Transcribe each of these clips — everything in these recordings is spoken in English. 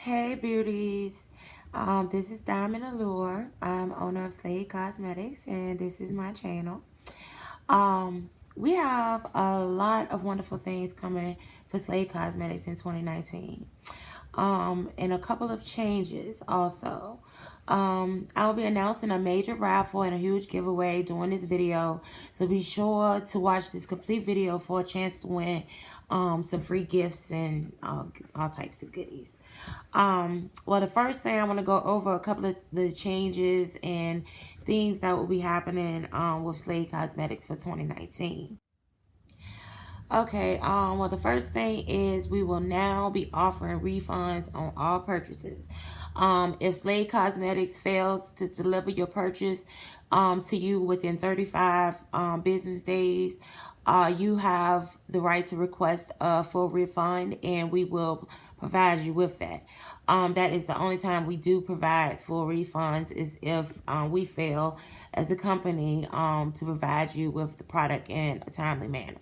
Hey beauties, this is Diamond Allure. I'm owner of Slayyed Cosmetics and this is my channel. We have a lot of wonderful things coming for Slayyed Cosmetics in 2019. And a couple of changes also. I'll be announcing a major raffle and a huge giveaway during this video. So be sure to watch this complete video for a chance to win some free gifts and all types of goodies. Well, the first thing I want to go over a couple of the changes and things that will be happening with Slayyed Cosmetics for 2019. Okay, well, the first thing is we will now be offering refunds on all purchases. If Slayyed Cosmetics fails to deliver your purchase to you within 35 business days, you have the right to request a full refund, and we will provide you with that. That is the only time we do provide full refunds is if we fail as a company to provide you with the product in a timely manner.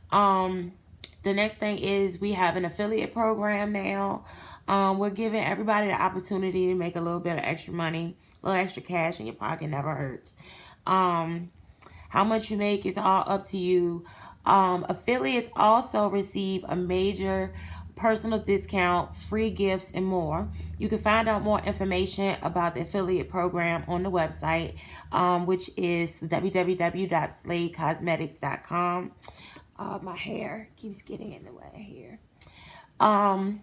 The next thing is we have an affiliate program now. We're giving everybody the opportunity to make a little bit of extra money, a little extra cash in your pocket never hurts. How much you make is all up to you. Affiliates also receive a major personal discount, free gifts, and more. You can find out more information about the affiliate program on the website, which is www.slayyedcosmetics.com. My hair keeps getting in the way here. All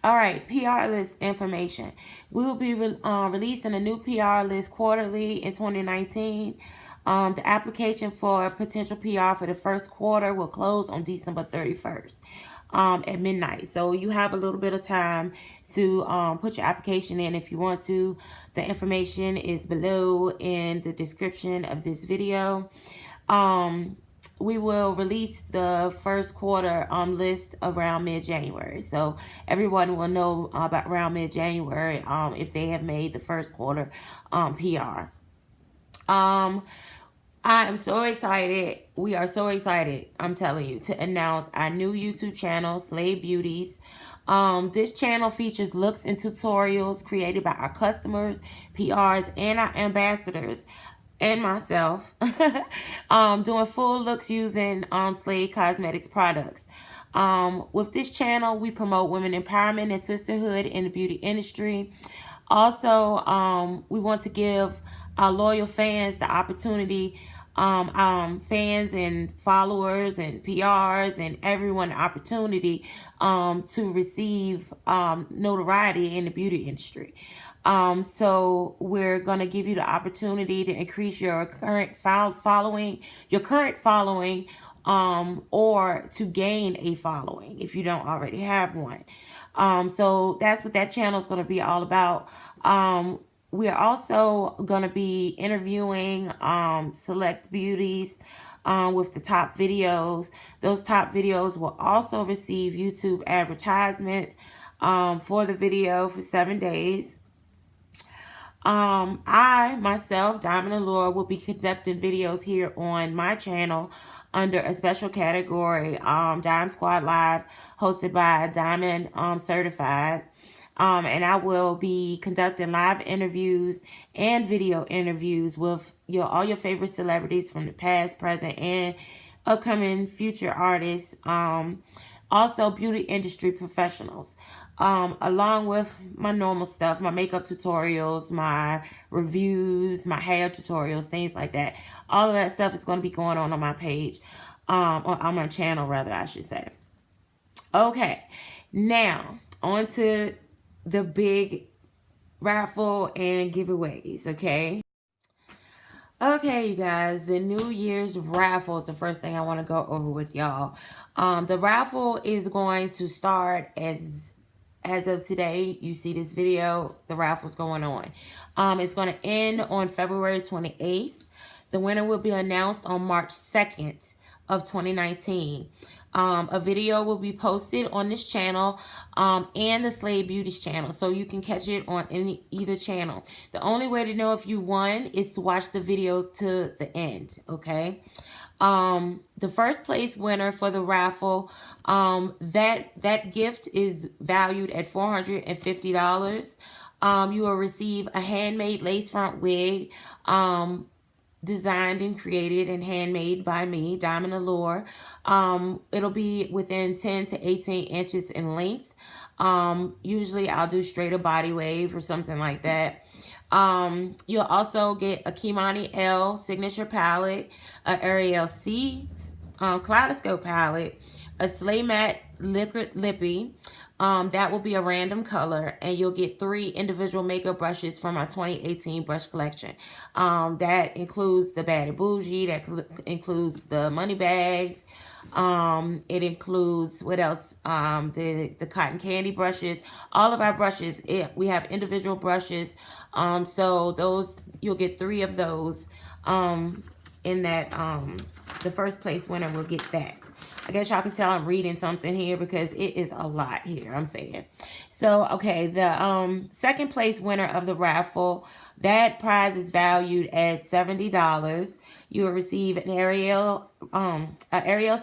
right, PR list information. We will be releasing a new PR list quarterly in 2019. The application for potential PR for the first quarter will close on December 31st at midnight. So you have a little bit of time to put your application in if you want to. The information is below in the description of this video. We will release the first quarter list around mid-January. So everyone will know about around mid-January if they have made the first quarter PR. I am so excited. We are so excited, I'm telling you, to announce our new YouTube channel, Slayyed Beauties. This channel features looks and tutorials created by our customers, PRs, and our ambassadors, and myself, doing full looks using Slayyed Cosmetics products. With this channel, we promote women empowerment and sisterhood in the beauty industry. Also, we want to give our loyal fans the opportunity, fans and followers and PRs and everyone the opportunity to receive notoriety in the beauty industry. So we're going to give you the opportunity to increase your current following, or to gain a following if you don't already have one. So that's what that channel is going to be all about. We are also going to be interviewing select beauties with the top videos. Those top videos will also receive YouTube advertisement for the video for 7 days. I, myself, Diamond Allure, will be conducting videos here on my channel under a special category, Dime Squad Live, hosted by Diamond Certified. And I will be conducting live interviews and video interviews with all your favorite celebrities from the past, present, and upcoming future artists. Also beauty industry professionals, along with my normal stuff, my makeup tutorials, my reviews, my hair tutorials, things like that. All of that stuff is going to be going on my page, on my channel rather, I should say. Okay, now on to the big raffle and giveaways, okay? Okay, you guys, the New Year's raffle is the first thing I want to go over with y'all. The raffle is going to start as of today. You see this video, the raffle's going on. It's going to end on February 28th. The winner will be announced on March 2nd of 2019. A video will be posted on this channel and the Slayyed Beauties channel, so you can catch it on either channel. The only way to know if you won is to watch the video to the end, okay? The first place winner for the raffle, that gift is valued at $450. You will receive a handmade lace front wig, designed and created and handmade by me, Diamond Allure. It'll be within 10 to 18 inches in length. Usually I'll do straighter body wave or something like that. You'll also get a Khimani L signature palette, a Ariel C Kaleidoscope palette, a SlayyMatte liquid Lippie. That will be a random color, and you'll get 3 individual makeup brushes from my 2018 brush collection. That includes the Bad and Bougie, that includes the money bags. It includes, what else? The cotton candy brushes. All of our brushes, we have individual brushes. So those, you'll get 3 of those. In that, the first place winner will get that. I guess y'all can tell I'm reading something here because it is a lot here, I'm saying. So, okay, the second place winner of the raffle, that prize is valued at $70. You will receive an Ariel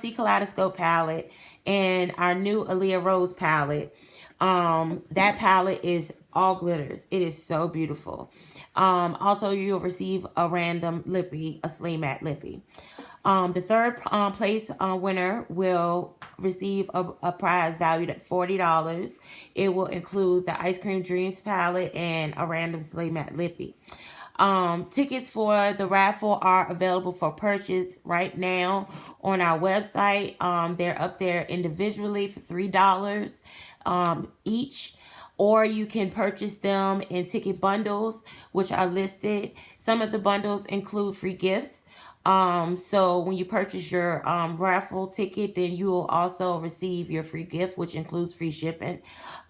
C Kaleidoscope palette and our new Allure Rose palette. That palette is all glitters. It is so beautiful. Also, you'll receive a random Lippie, a SlayyMatte Lippie. The third place winner will receive a prize valued at $40. It will include the Ice Cream Dreams palette and a random SlayyMatte Lippie. Tickets for the raffle are available for purchase right now on our website. They're up there individually for $3 each. Or you can purchase them in ticket bundles, which are listed. Some of the bundles include free gifts. So when you purchase your raffle ticket, then you will also receive your free gift, which includes free shipping.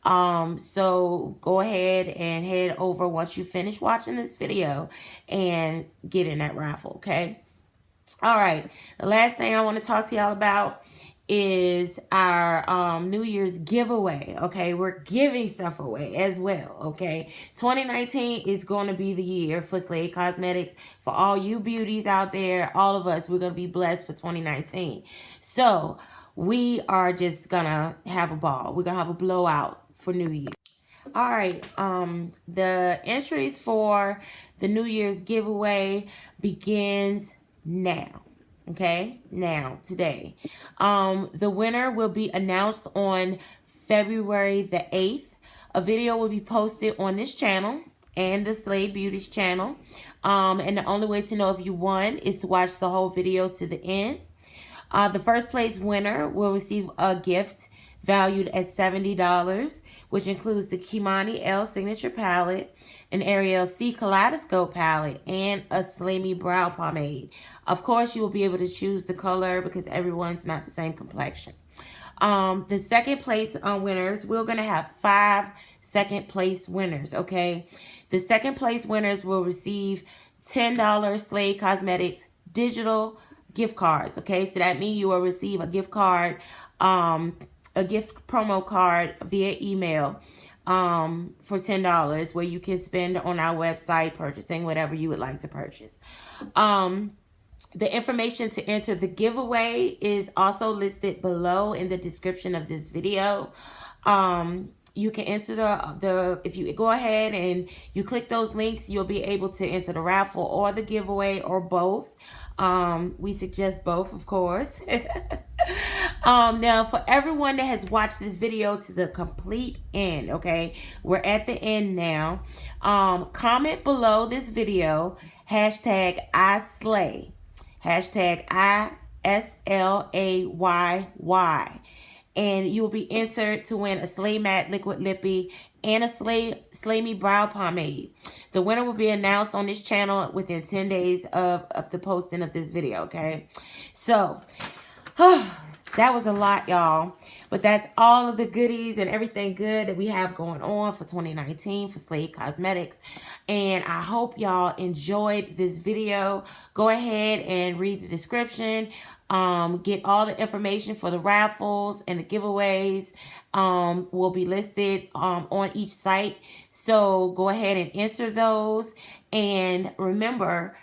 So go ahead and head over once you finish watching this video and get in that raffle, okay? All right. The last thing I want to talk to y'all about is our New Year's giveaway. Okay, we're giving stuff away as well. Okay, 2019 is going to be the year for Slayyed Cosmetics. For all you beauties out there, all of us, we're going to be blessed for 2019. So we are just gonna have a ball. We're gonna have a blowout for New Year. All right, the entries for the New Year's giveaway begins now. Okay, now, today. The winner will be announced on February the 8th. A video will be posted on this channel and the Slayyed Beauties channel. And the only way to know if you won is to watch the whole video to the end. The first place winner will receive a gift valued at $70, which includes the Khimani L Signature Palette, an Ariel C Kaleidoscope Palette, and a SlayyMatte Brow Pomade. Of course, you will be able to choose the color because everyone's not the same complexion. The second place winners, we're going to have 5 second place winners, okay? The second place winners will receive $10 Slayyed Cosmetics digital gift cards, okay? So that means you will receive a gift card, a gift promo card via email for $10 where you can spend on our website purchasing whatever you would like to purchase. The information to enter the giveaway is also listed below in the description of this video. You can enter if you go ahead and you click those links, you'll be able to enter the raffle or the giveaway or both. We suggest both, of course. Now, for everyone that has watched this video to the complete end, okay, we're at the end now. Comment below this video, hashtag #ISlay, hashtag ISLAYY, and you will be entered to win a SlayyMatte Liquid Lippie and a SlayyMatte Brow Pomade. The winner will be announced on this channel within 10 days of the posting of this video, okay? So, that was a lot, y'all. But that's all of the goodies and everything good that we have going on for 2019 for Slayyed Cosmetics. And I hope y'all enjoyed this video. Go ahead and read the description. Get all the information for the raffles and the giveaways will be listed on each site. So go ahead and enter those. And remember,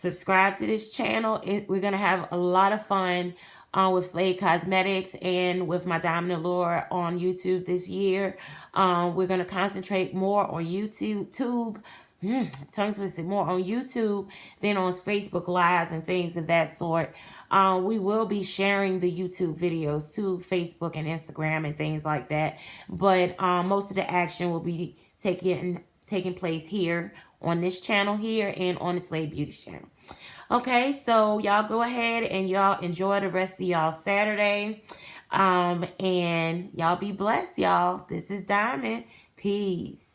subscribe to this channel. We're going to have a lot of fun with Slayyed Cosmetics and with my Diamond Allure on YouTube this year. We're going to concentrate more on YouTube. Tongue twisted, more on YouTube than on Facebook Lives and things of that sort. We will be sharing the YouTube videos to Facebook and Instagram and things like that. But most of the action will be taking place here on this channel here and on the Slayyed Beauties channel. Okay, so y'all go ahead and y'all enjoy the rest of y'all Saturday. And y'all be blessed, y'all. This is Diamond. Peace.